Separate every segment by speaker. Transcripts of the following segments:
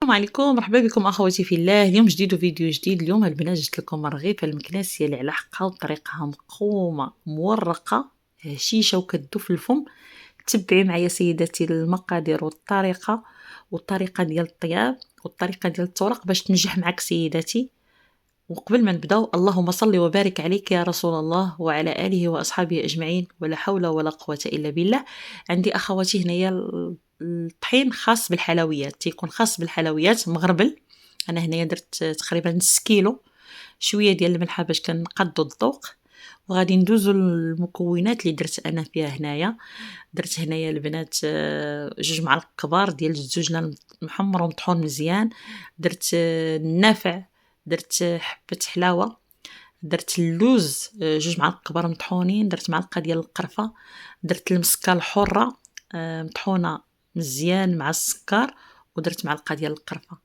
Speaker 1: السلام عليكم، مرحبا بكم اخواتي في الله. اليوم جديد وفيديو جديد. اليوم البنات جبت لكم الرغيفه المكناسيه اللي على حقها وطريقها مقومه مورقه هشيشه وكتذوب في الفم. تبعي معايا سيداتي المقادير والطريقه ديال الطياب والطريقه ديال الطرق باش تنجح معك سيداتي. وقبل ما نبداو، اللهم صل وبارك عليك يا رسول الله وعلى اله واصحابه اجمعين، ولا حول ولا قوه الا بالله. عندي اخواتي هنايا الطحين خاص بالحلويات، تيكون خاص بالحلويات مغربل. انا هنايا درت تقريبا نص كيلو، شويه ديال الملحه باش كنقادو الذوق. وغادي ندوزو المكونات اللي درت انا فيها هنايا. درت هنايا البنات 2 معالق كبار ديال الزوجله محمر ومطحون مزيان. درت النافع، درت حبه حلاوه، درت اللوز 2 معالق كبار مطحونين، درت معلقه ديال القرفه، درت المسكه الحره مطحونه مزيان مع السكر، ودرت معلقه ديال القرفه.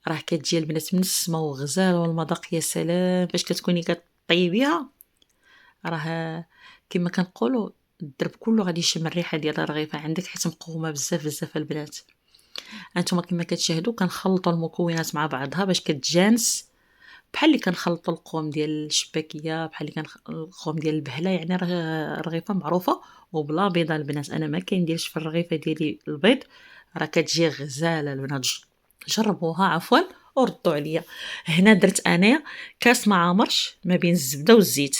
Speaker 1: راه كتجي البنات من السما وغزال والمذاق يا سلام فاش كتكوني كطيبيها. راه كما كنقولوا الدرب كله غادي يشم الريحه ديال الرغيفه عندك، حيت مقومه بزاف بزاف البنات. انتما كما كتشاهدوا كنخلطوا المكونات مع بعضها باش كتجانس، بحال اللي كنخلطوا القوام ديال الشباكيه، بحال اللي القوام ديال البهله. يعني راه الرغيفه معروفه وبلا بيضه البنات. انا ما كنديرش في الرغيفه ديالي البيض، راه كتجي غزاله البنات. جربوها عفوا وردوا عليا. هنا درت انا كاس ما عامرش ما بين الزبده والزيت،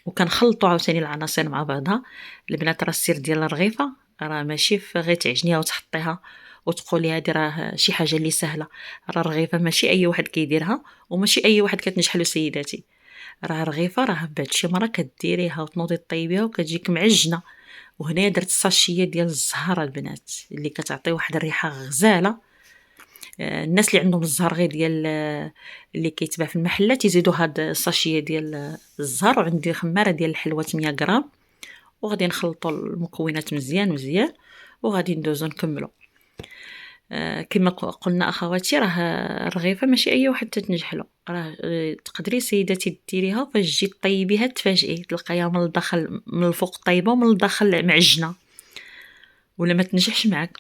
Speaker 1: وكنخلطوا عاوتاني العناصر مع بعضها. البنات راه السر ديال الرغيفه راه ماشي في غير تعجنيها وتحطيها وتقولي هذه راه شي حاجه اللي سهله. راه الرغيفه ماشي اي واحد كيديرها، وماشي اي واحد كتنجح له سيداتي. راه الرغيفه راه بعد شي مره كديريها وتنوضي طيبيها وكتجيك معجنه. وهنا درت ساشيه ديال الزهر البنات اللي كتعطي واحد الريحه غزاله. الناس اللي عندهم الزهر غير ديال اللي كيتباع في المحلات يزيدوا هاد الساشيه ديال الزهر. وعندي خماره ديال الحلوه 100 غرام. وغادي نخلطوا المكونات مزيان مزيان وغادي ندوزو نكملوا. كما قلنا اخواتي، راه الرغيفه ماشي اي واحد تتنجح له. راه تقدري سيداتي ديريها فاش تجي طيبيها تفاجئي تلقايها من الداخل من الفوق طيبه ومن الداخل معجنه ولا ما تنجحش معك.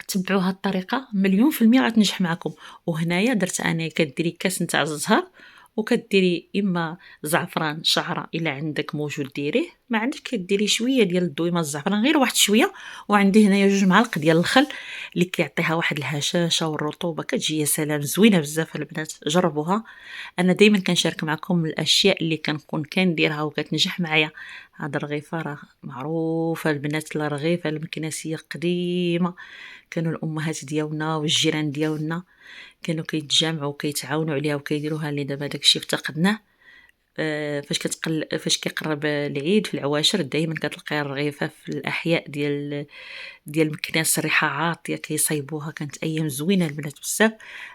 Speaker 1: تبعوا هاد الطريقه 100% غتنجح معكم. وهنايا درت انا كديري كاس نتاع الزهر، وكديري اما زعفران شعره الا عندك موجود ديريه، ما عندك كديري شويه ديال الدويمه الزعفران غير واحد شويه. وعندي هنايا 2 معالق ديال الخل اللي كيعطيها واحد الهشاشه والرطوبه، كتجي يا سلام زوينه بزاف البنات. جربوها. انا دائما كنشارك معكم الاشياء اللي كنكون كنديرها وكتنجح معايا. هاد الرغيفه راه معروفه البنات، الرغيفه المكناسيه قديمه. كانوا الامهات ديالنا والجيران ديالنا كانوا كيتجامعوا وكيتعاونوا عليها وكيديروها. اللي دابا داكشي افتقدناه. فاش كيقرب العيد في العواشر دائما كتلقاي الرغيفه في الاحياء ديال مكناس، ريحه عاطيه كيصايبوها. كانت ايام زوينه البنات بزاف.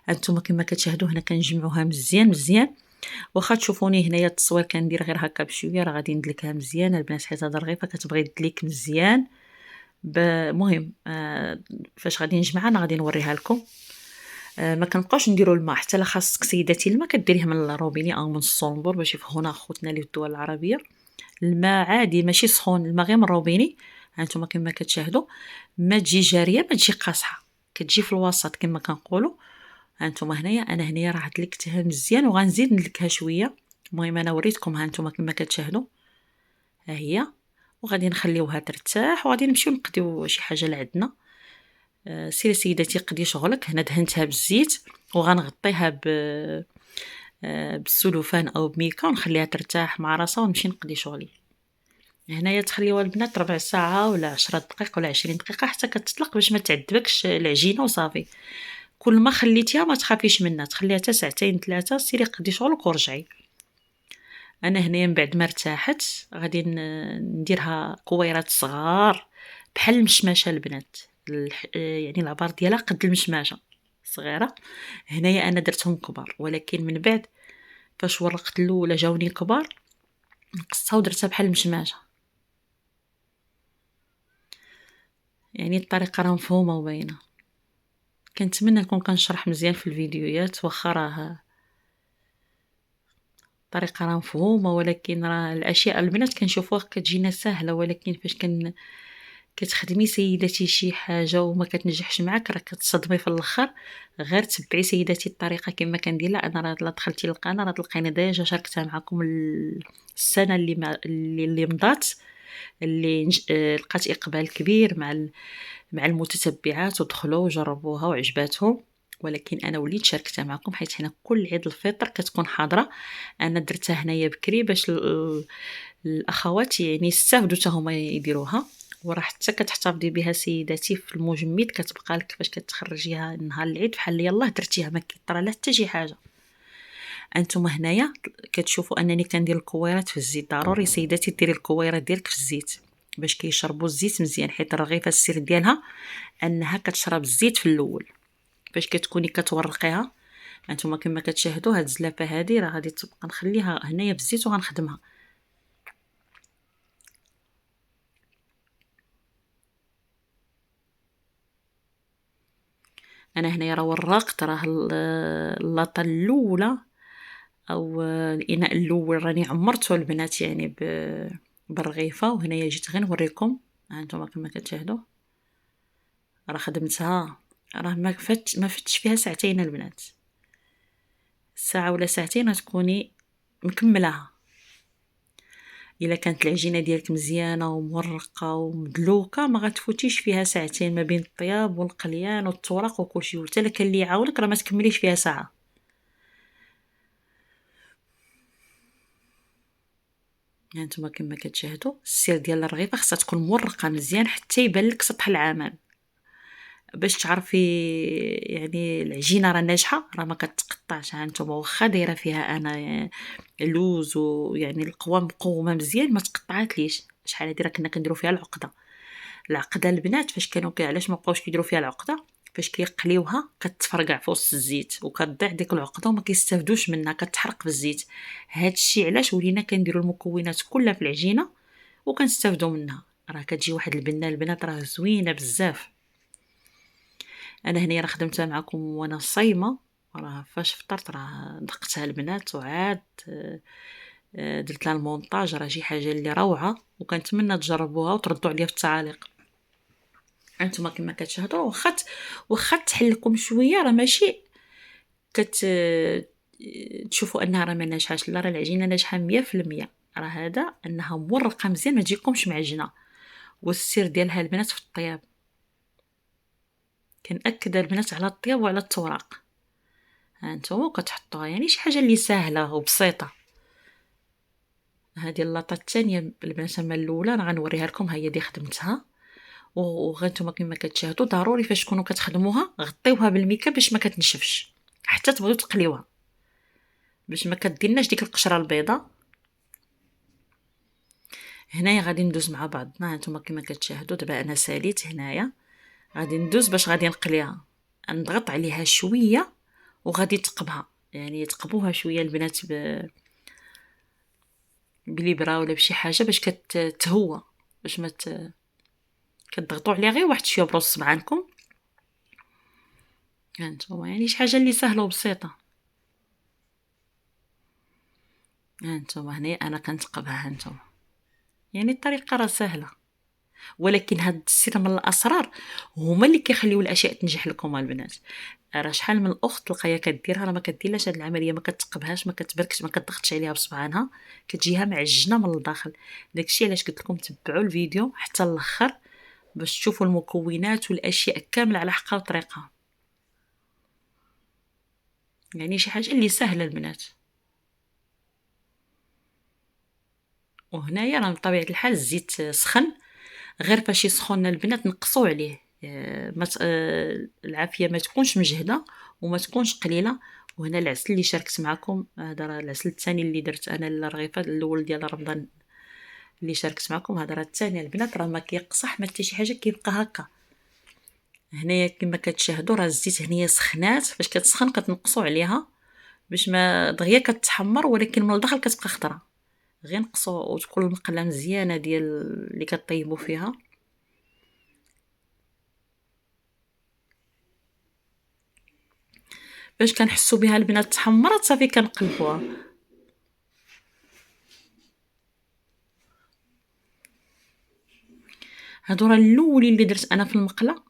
Speaker 1: انتم كما كتشاهدوا هنا كنجمعوها مزيان مزيان. واخا تشوفوني هنايا التصوير كندير غير هكا بشويه، راه غادي ندلكها مزيان البنات، حيت هاد الرغيفه كتبغي تدليك مزيان. مهم فاش غادي نجمعها انا غادي نوريها لكم. ما كنبقاوش نديروا الماء حتى لا خاصك سيداتي الماء كديريه من الروبيني او من الصنبور باش يفهمونا خوتنا اللي في الدول العربيه. الماء عادي ماشي سخون، الماء غير من الروبيني. هانتوما كما كتشاهدوا ما تجي جاريه ما تجي قاصحه، كتجي في الوسط كما كنقولوا. هانتوما انا هنايا راه دلكتها مزيان وغنزيد ندلكها شويه. المهم انا وريتكم هانتوما كما كتشاهدوا ها هي. وغادي نخليوها ترتاح وغادي نمشيو نقضيو شي حاجه لعندنا. سيري سيداتي قضي شغلك. هنا دهنتها بالزيت وغنغطيها بالسلوفان او بميكا ونخليها ترتاح مع راسها ونمشي نقضي شغلي. هنايا تخليوها البنات ربع ساعه ولا 10 دقائق ولا 20 دقيقه حتى كتطلق باش ما تعذبكش العجينه وصافي. كل ما خليتيها ما تخافيش منها، تخليها حتى 2-3 سيري قضي شغلك ورجعي. انا هنايا من بعد ما ارتاحت غادي نديرها كويرات صغار بحال المشماشه البنات. يعني العبار ديالها قد المشماشه صغيره. هنايا انا درتهم كبار، ولكن من بعد فاش ورقت الاولى جاوني كبار نقصتها ودرتها بحال المشماشه. يعني الطريقه راه مفهومه وباينه. كنتمنى نكون كنشرح مزيان في الفيديوهات، واخا راه الطريقه راه مفهومه، ولكن راه الاشياء البنات كنشوفوها كتجينا سهله، ولكن فاش كتخدمي سيداتي شي حاجه وما كتنجحش معاك راه كتصدمي في الاخر. غير تبعي سيداتي الطريقه كما كندير لها انا. راه لا دخلتي للقناه راه تلقيني ديجا شاركتها معكم السنه اللي مضات، اللي لقات اقبال كبير مع المتتبعات، ودخلوا وجربوها وعجباتهم. ولكن انا وليت شاركتها معكم حيت هنا كل عيد الفطر كتكون حاضره. انا درتها هنايا بكري باش الاخوات يعني يستافدوا حتى هما يديروها. وراه حتى كتحتفظي بها سيداتي في المجمد، كتبقى لك فاش كتخرجيها نهار العيد بحال يلاه درتيها، ما كيطرى لا حتى شي حاجه. انتم هنايا كتشوفوا انني كندير الكويرات في الزيت. ضروري سيداتي ديري الكويرات ديالك في الزيت باش كيشربوا الزيت مزيان، حيت الرغيفه السر ديالها انها كتشرب الزيت في الاول. فاش كتكوني كتورقيها انتم كما كتشاهدوا هاد الزلافه هذه راه غادي تبقى نخليها هنايا بالزيت وغنخدمها. انا هنايا راه ورقت، راه اللاطه الاولى او الاناء الاول راني عمرته البنات يعني بالرغيفه. وهنايا جيت غير نوريكم. هانتوما كما كتشاهدوا راه خدمتها، راه ما فتش فيها ساعتين البنات. ساعه ولا ساعتين تكوني مكملاها. الا كانت العجينه ديالك مزيانه ومورقه ومدلوكه ما غتفوتيش فيها ساعتين ما بين الطياب والقليان والتورق وكلشي. وحتى الا كان اللي يعاونك راه ما تكمليش فيها ساعه. هانتوما كما كتشاهدوا السير ديال الرغيفه خصها تكون مورقه مزيان حتى يبان لك سطح العمل، باش تعرفي يعني العجينه راه ناجحه، راه ما كتقطعش. هانتوما واخا دايره فيها انا اللوز ويعني القوام مقومه مزيان ما تقطعات ليش. شحال هادي راه كنا كنديروا فيها العقده البنات. فاش كانوا علاش ما بقاوش كيديروا فيها العقده؟ فاش كيقليوها كتفرقع في وسط الزيت وكتضيع ديك العقده وما كيستافدوش منها، كتحرق في الزيت. هادشي علاش ولينا كنديروا المكونات كلها في العجينه وكنستافدوا منها. راه كتجي واحد البنه البنات راه زوينه بزاف. انا هنا راه خدمتها معكم وانا صايمه. راه فاش فطرت راه دقتها البنات وعاد درت لها المونتاج. راه شي حاجه اللي روعه وكنتمنى تجربوها وتردوا عليا في التعاليق. انتما كما كتشاهدوا واخا تحلكم شويه راه ماشي كت تشوفوا انها راه ما ناجحاش. لا، راه العجينه ناجحه 100%. راه هذا انها مورقه مزيان ما تجيكمش معجنه. والسر ديالها البنات في الطياب. كنأكد البنات على الطياب وعلى التوراق. هانتوما كتحطوها يعني شي حاجه اللي سهله وبسيطه. هذه اللاطه الثانيه البنات، اما الاولى راه غنوريها لكم، هي دي خدمتها. وغانتوما كما كتشاهدوا ضروري فاش تكونوا كتخدموها غطيوها بالميكا باش ما كتنشفش حتى تبغيو تقليوها، باش ما كديرناش ديك القشره البيضاء. هنايا غادي ندوز مع بعضنا. هانتوما كما كتشاهدوا دابا انا ساليت هنايا، غادي ندوز باش غادي نقليها. نضغط عليها شويه وغادي تقبها، يعني تقبوها شويه البنات بليبره ولا بشي حاجه باش كتهوى، باش ما كتضغطوا عليها غير واحد شويه بروس صبعانكم. هانتوما يعني شي حاجه اللي سهله وبسيطه. هانتوما هنا انا كنتقبها. هانتوما يعني الطريقه راه سهله، ولكن هاد السر من الاسرار هما اللي كيخليو الاشياء تنجح لكم البنات. راه شحال من اخت تلقايا كديرها راه ما كديرلاش هاد العمليه، ما كتقبهاش، ما كتبركش، ما كتضغطش عليها بصبعانها، كتجيها معجنه من الداخل. داكشي علاش قلت لكم تبعوا الفيديو حتى الاخر باش تشوفوا المكونات والاشياء كامله على حقها وطريقها. يعني شي حاجه اللي سهله البنات. وهنايا راه بطبيعه الحال الزيت سخن، غير فاش يسخن البنات نقصوا عليه. ما العافيه ما تكونش مجهده وما تكونش قليله. وهنا العسل اللي شاركت معكم، هذا راه العسل الثاني اللي درت انا الرغيفه الاول ديال رمضان اللي شاركت معكم. هذا راه الثاني البنات، راه ما كيقصح ما حتى شي حاجه، كيبقى هكا. هنايا كما كتشاهدوا راه الزيت هنايا سخنات، فاش كتسخن كتنقصوا عليها باش ما دغيا كتحمر، ولكن من الداخل كتبقى خضره. غير نقصوا وتكون المقله مزيانه ديال اللي كطيبوا فيها. باش كنحسوا بها البنات تحمرات صافي كنقلبوها. هادو راه الاولين اللي درت انا في المقله،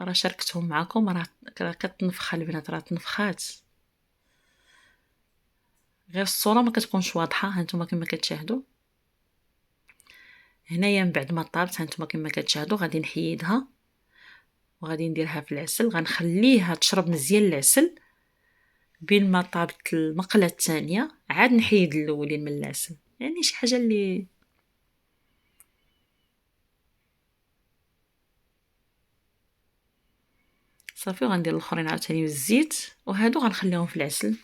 Speaker 1: راه شاركتهم معكم، راه كتنفخ البنات، راه تنفخات. غير الصوره ما كتكونش واضحه، ها نتوما كما كتشاهدوا. هنايا من بعد ما طابت، ها نتوما كما كتشاهدوا، غادي نحيدها وغادي نديرها في العسل، غنخليها تشرب مزيان العسل. بين ما طابت المقله الثانيه عاد نحيد الاولين من العسل، يعني شي حاجه اللي صافي. غندير الاخرين عاوتاني بالزيت، وهادو غنخليهم في العسل.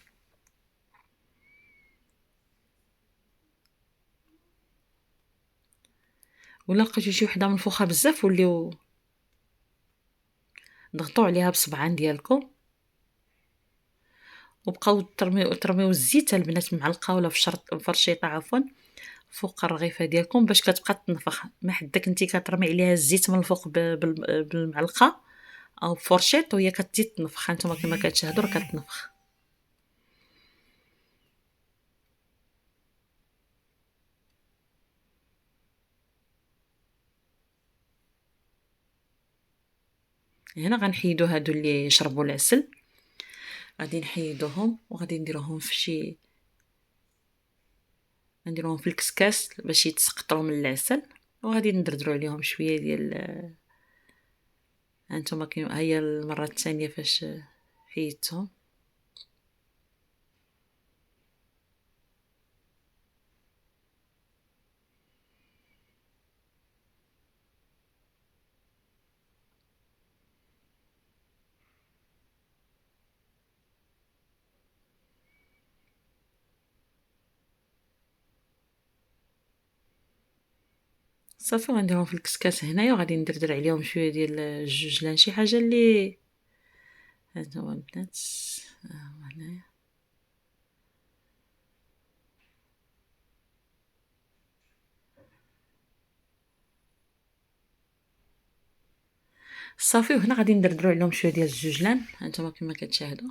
Speaker 1: ولا لقيتو شي وحده منفوخه بزاف وليو ضغطوا عليها بصبعان ديالكم، وبقاو ترميو الزيت البنات معلقه ولا فرشيطه عفوا فوق الرغيفه ديالكم باش كتبقى تنفخ. ما حداك انت كترمي عليها الزيت من الفوق بالمعلقه او بفرشيط وهي كتزيد تنفخ. هانتوما كما كتشاهدوا راه كتنفخ. هنا غنحيدو هادو اللي شربوا العسل، غادي نحيدوهم وغادي نديروهم في الكسكاس باش يتسقطروا من العسل، وغادي ندردروا عليهم شويه ديال هانتوما كيما هي المره الثانيه فاش حيدتهم. صافي غنديرهم في الكسكاس هنايا، وغادي ندردر عليهم شويه ديال الجوجلان، شي حاجه اللي هانتوما البنات. ها هو هنايا صافي. وهنا غادي ندردرو عليهم شويه ديال الجوجلان، هانتوما كما كتشاهدوا.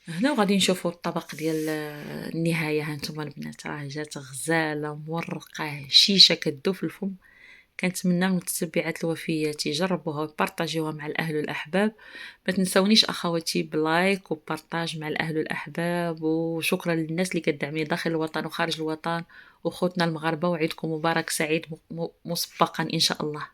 Speaker 1: هنا وغادي نشوفوا الطبق ديال النهايه. هانتوما البنات راه جات غزاله مورقه هشيشه كدوب في الفم. كنتمنى من المتتبعات الوفيات يجربوها ويبارطاجيوها مع الاهل والاحباب. ما تنسونيش اخواتي بلايك وبارطاج مع الاهل والاحباب. وشكرا للناس اللي كتدعمني داخل الوطن وخارج الوطن، وخوتنا المغاربه، وعيدكم مبارك سعيد مسبقا ان شاء الله.